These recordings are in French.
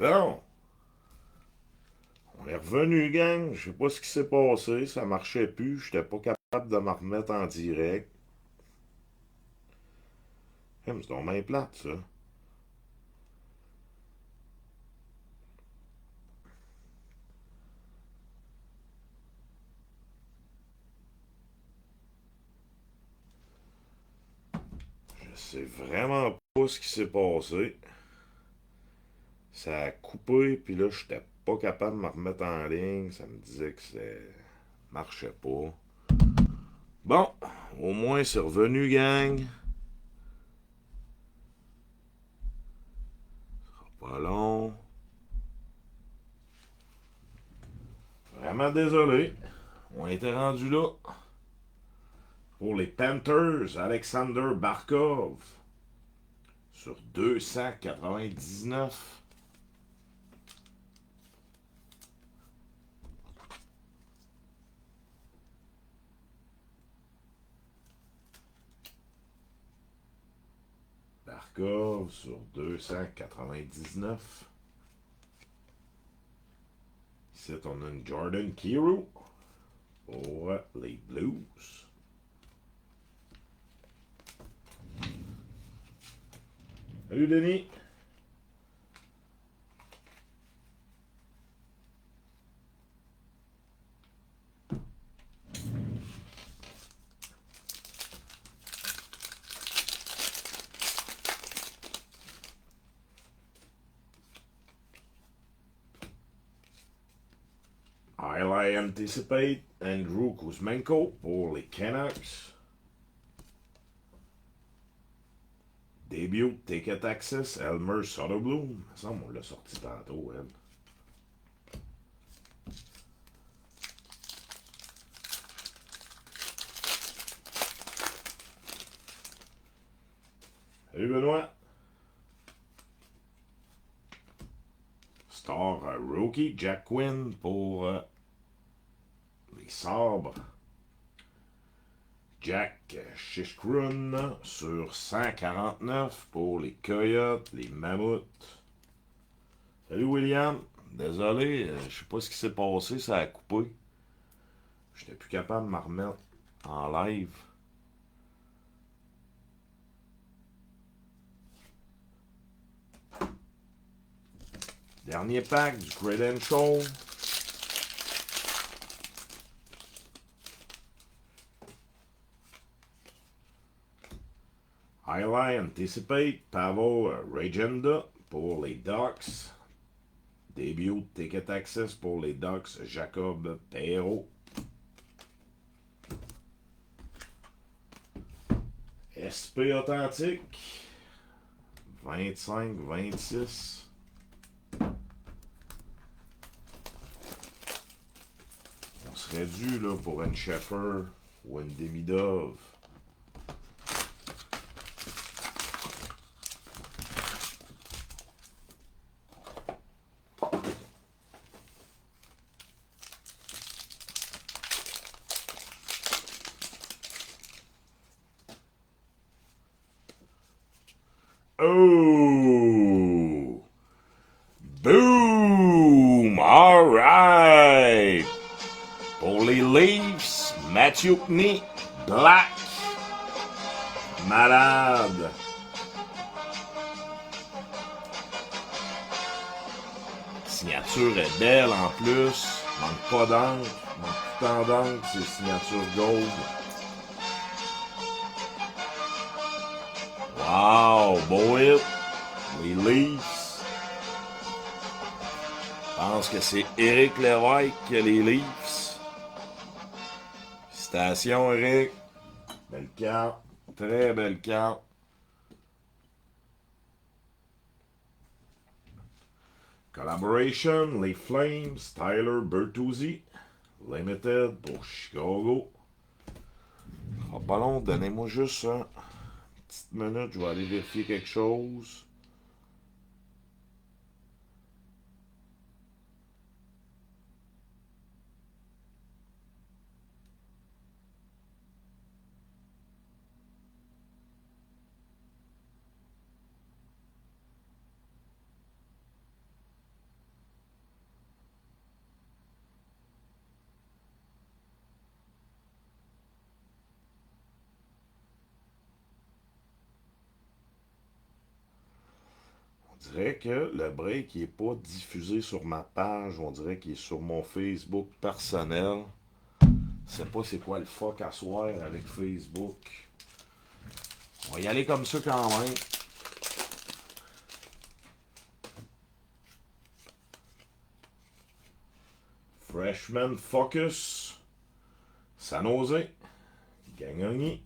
Bon, on est revenu, gang. Je sais pas ce qui s'est passé. Ça marchait plus. J'étais pas capable de me remettre en direct. C'est donc bien plate, ça. Je sais vraiment pas ce qui s'est passé. Ça a coupé, puis là, j'étais pas capable de me remettre en ligne. Ça me disait que ça marchait pas. Bon, au moins c'est revenu, gang. Pas long. Vraiment désolé. On était rendu là. Pour les Panthers, Alexander Barkov sur 299. Barkov sur 299. Ici, on a une Jordan Kyrou pour les Blues. Salut, Denis. Highlight Anticipate, Andrew Kuzmenko pour les Canucks. Debut Ticket Access, Elmer Soderblom. Ça, on l'a sorti tantôt, elle. Salut, Benoît. Star Rookie, Jack Quinn pour les Sabres. Jack Shishkrun sur 149 pour les Coyotes, les Mammouths. Salut William. Désolé, je sais pas ce qui s'est passé, ça a coupé. J'étais plus capable de m'en remettre en live. Dernier pack du Credential. Highlight Anticipate, Pavel Regenda pour les Ducks. Debut Ticket Access pour les Ducks, Jacob Perrault. SP Authentique, 25-26. On serait dû là, pour une Sheffer ou une Demidov. Oh! Boom! All right! Pour les Leafs, Matthew Knight, Black. Malade. Signature est belle en plus. Manque pas d'encre. Manque tout en d'encre. C'est signature gold. Wow! Beau hit. Les Leafs. Je pense que c'est Éric Lévesque qui a les Leafs. Félicitations, Éric. Belle carte. Très belle carte. Collaboration, les Flames, Tyler Bertuzzi. Limited pour Chicago. Ah, pas long, donnez-moi juste une petite minute, je vais aller vérifier quelque chose. On dirait que le break n'est pas diffusé sur ma page. On dirait qu'il est sur mon Facebook personnel. Je sais pas c'est quoi le fuck à soir avec Facebook. On va y aller comme ça quand même. Freshman Focus. San Jose. Gagnon.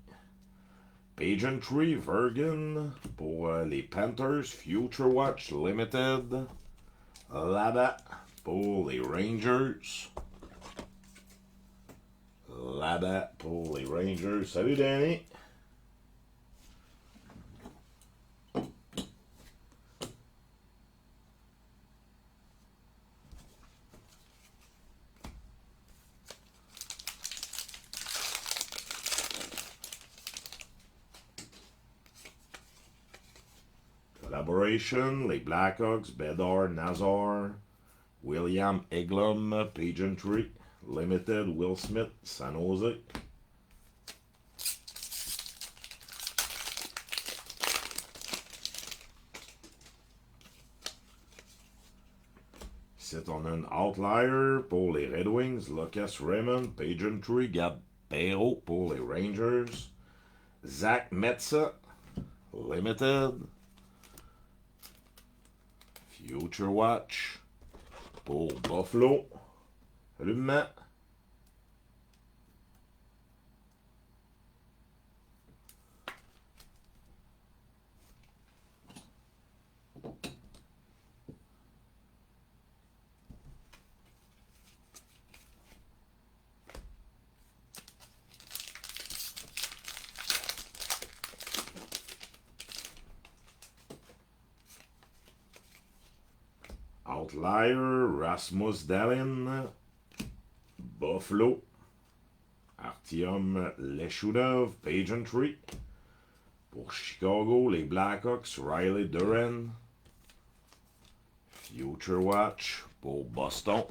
Pageantry, Vergen pour les Panthers, Future Watch Limited, Lada pour les Rangers, Lada pour les Rangers. Salut Danny! Collaboration, les Blackhawks, Bedard, Nazar, William Eglum, Pageantry, Limited, Will Smith, San Jose. Ici, on a un outlier pour les Red Wings, Lucas Raymond, Pageantry, Gab Perrault pour les Rangers, Zach Metza, Limited, Future Watch pour Buffalo. Salut, Matt. Outlier, Rasmus Dahlin, Buffalo, Artyom Leshudov, Pageantry. Pour Chicago, les Blackhawks, Riley Duran. Future Watch pour Boston.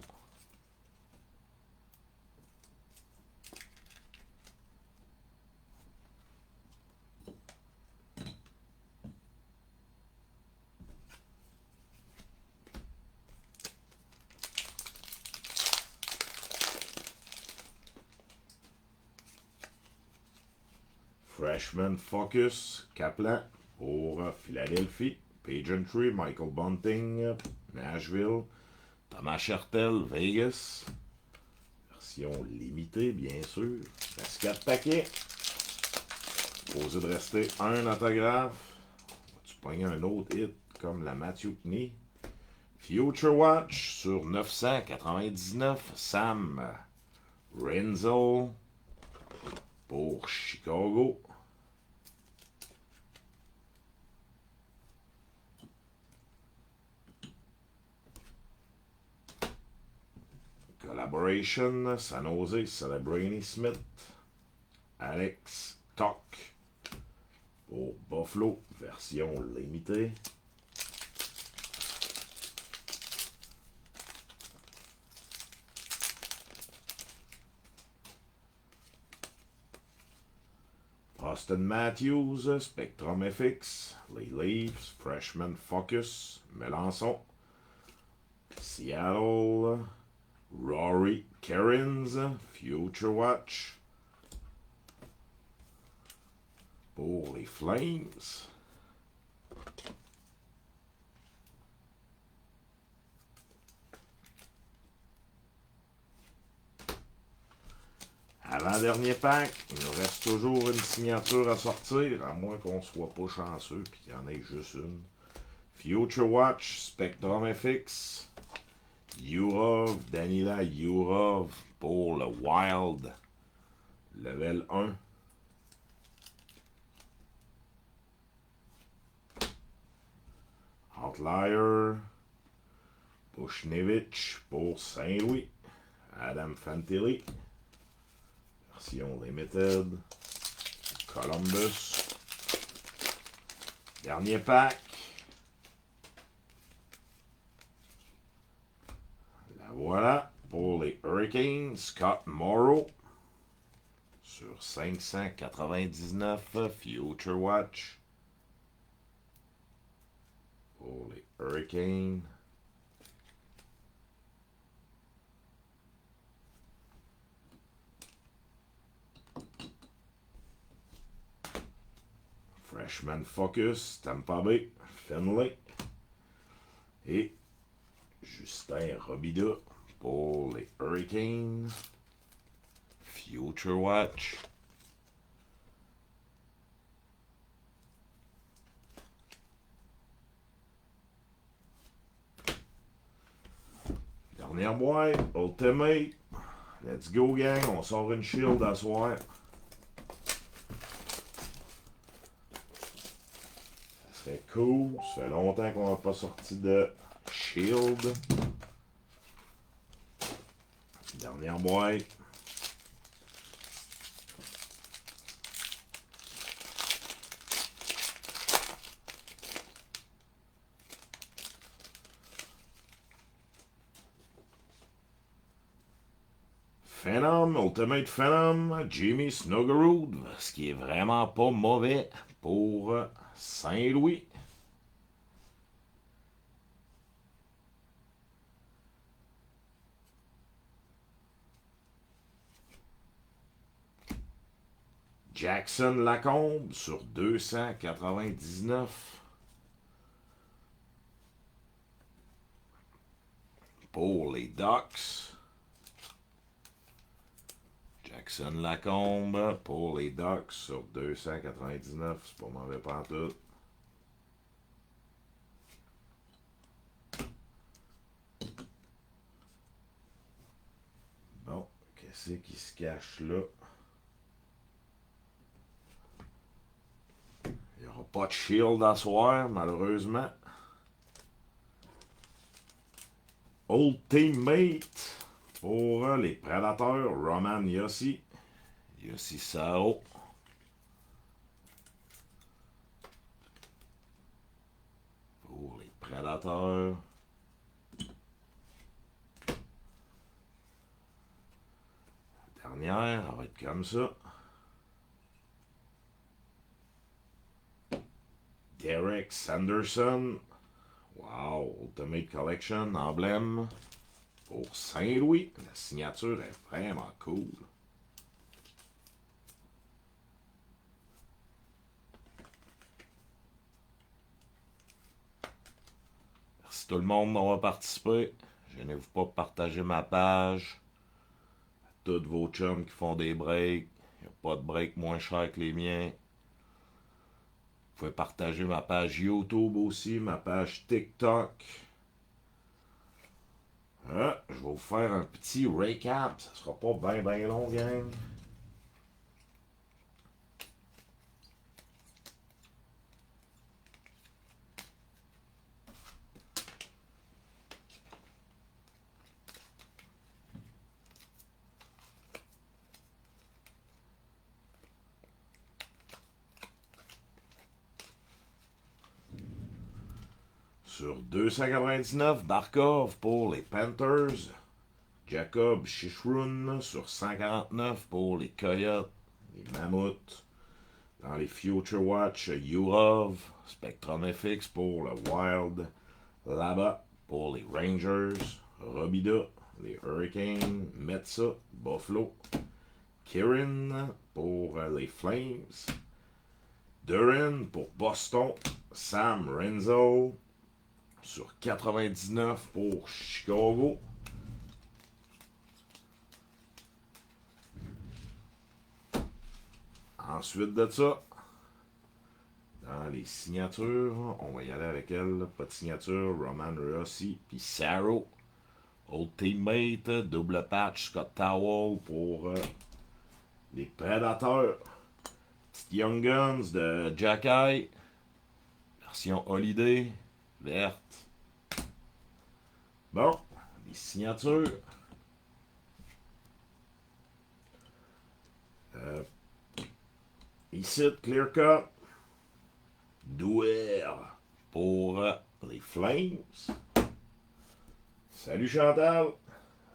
Freshman Focus, Kaplan pour Philadelphie. Pageantry, Michael Bunting, Nashville. Thomas Hertel, Vegas. Version limitée, bien sûr. Reste 4 paquets. Posé de rester un autographe. Tu pognes un autre hit comme la Matthew Knee. Future Watch sur 999. Sam Renzel pour Chicago. Collaboration, San Jose, Celebrini Smith, Alex Tuck pour Buffalo, version limitée. Austin Matthews, Spectrum FX, les Leafs, Freshman Focus, Melançon, Seattle, Rory Cairns, Future Watch pour les Flames. Avant-dernier pack, il nous reste toujours une signature à sortir, à moins qu'on soit pas chanceux et qu'il y en ait juste une. Future Watch, Spectrum FX, Yurov, Danila Yurov pour le Wild, level 1. Outlier, Bushnevich pour Saint-Louis, Adam Fantilli. Version Limited. Columbus. Dernier pack. La voilà pour les Hurricanes. Scott Morrow. Sur 599. Future Watch. Pour les Hurricane. Freshman Focus, Tampa Bay, Finlay. Et Justin Robida pour les Hurricanes. Future Watch. Dernière boîte, Ultimate. Let's go, gang. On sort une shield à soir. Ça serait cool. Ça fait longtemps qu'on n'a pas sorti de shield. Dernière boîte. Phenom, Ultimate Phenom, Jimmy Snuggerud, ce qui est vraiment pas mauvais pour Saint-Louis. Jackson Lacombe sur 299 pour les Ducks. Jackson Lacombe pour les Ducks sur 299, c'est pas mauvais pantoute. Bon, qu'est-ce qui se cache là? Il n'y aura pas de shield à soir, malheureusement. Old Teammate pour les Prédateurs, Roman Yossi. Yossi Sao. Pour les Prédateurs. La dernière, elle va être comme ça. Derek Sanderson. Wow, Ultimate Collection, emblème. Pour Saint-Louis, la signature est vraiment cool. Merci tout le monde d'avoir participé. Gênez-vous pas de partager ma page. À tous vos chums qui font des breaks. Il n'y a pas de break moins cher que les miens. Vous pouvez partager ma page YouTube aussi, ma page TikTok. Je vais vous faire un petit recap. Ça sera pas bien long, gang. Sur 299, Barkov pour les Panthers. Jacob Chichroun sur 149 pour les Coyotes, les Mammouths. Dans les Future Watch, Yurov, Spectrum FX pour le Wild, Laba pour les Rangers, Robida, les Hurricanes, Metsa, Buffalo, Kirin pour les Flames, Duran pour Boston, Sam Renzo sur 99 pour Chicago. Ensuite de ça, dans les signatures, on va y aller avec elle. Pas de signature, Roman Rossi, puis Saro. Old Teammate, double patch, Scott Towell pour les Prédateurs. Petite Young Guns de Jacky. Version Holiday, verte. Bon, les signatures. Ici, Clear Cut. Douer pour les Flames. Salut Chantal.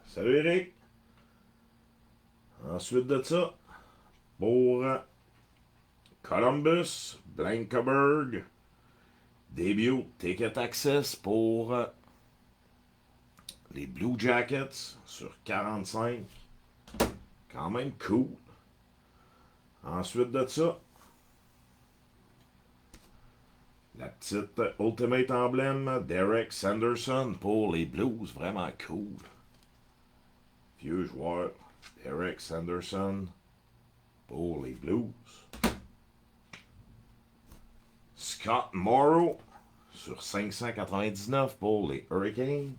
Salut Eric. Ensuite de ça, pour Columbus, Blankenberg, Début Ticket Access pour les Blue Jackets sur 45. Quand même cool. Ensuite de ça, la petite Ultimate Emblem Derek Sanderson pour les Blues. Vraiment cool. Vieux joueur. Derek Sanderson pour les Blues. Scott Morrow sur 599 pour les Hurricanes.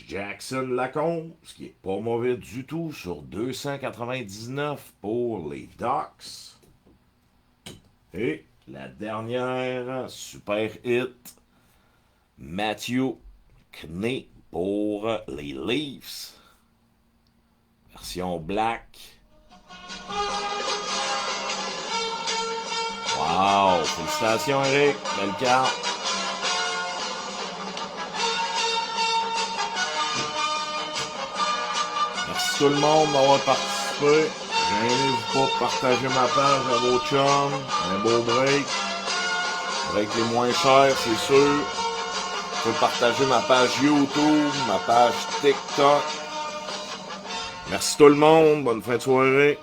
Jackson Lacombe, ce qui est pas mauvais du tout, sur 299 pour les Ducks. Et la dernière super hit, Matthew Knee pour les Leafs. Version black. Wow! Félicitations, Eric. Belle carte. Merci tout le monde d'avoir participé. Gênez-vous pas de partager ma page à vos chums. Un beau break. Break les moins chers, c'est sûr. Vous pouvez partager ma page YouTube, ma page TikTok. Merci tout le monde. Bonne fin de soirée.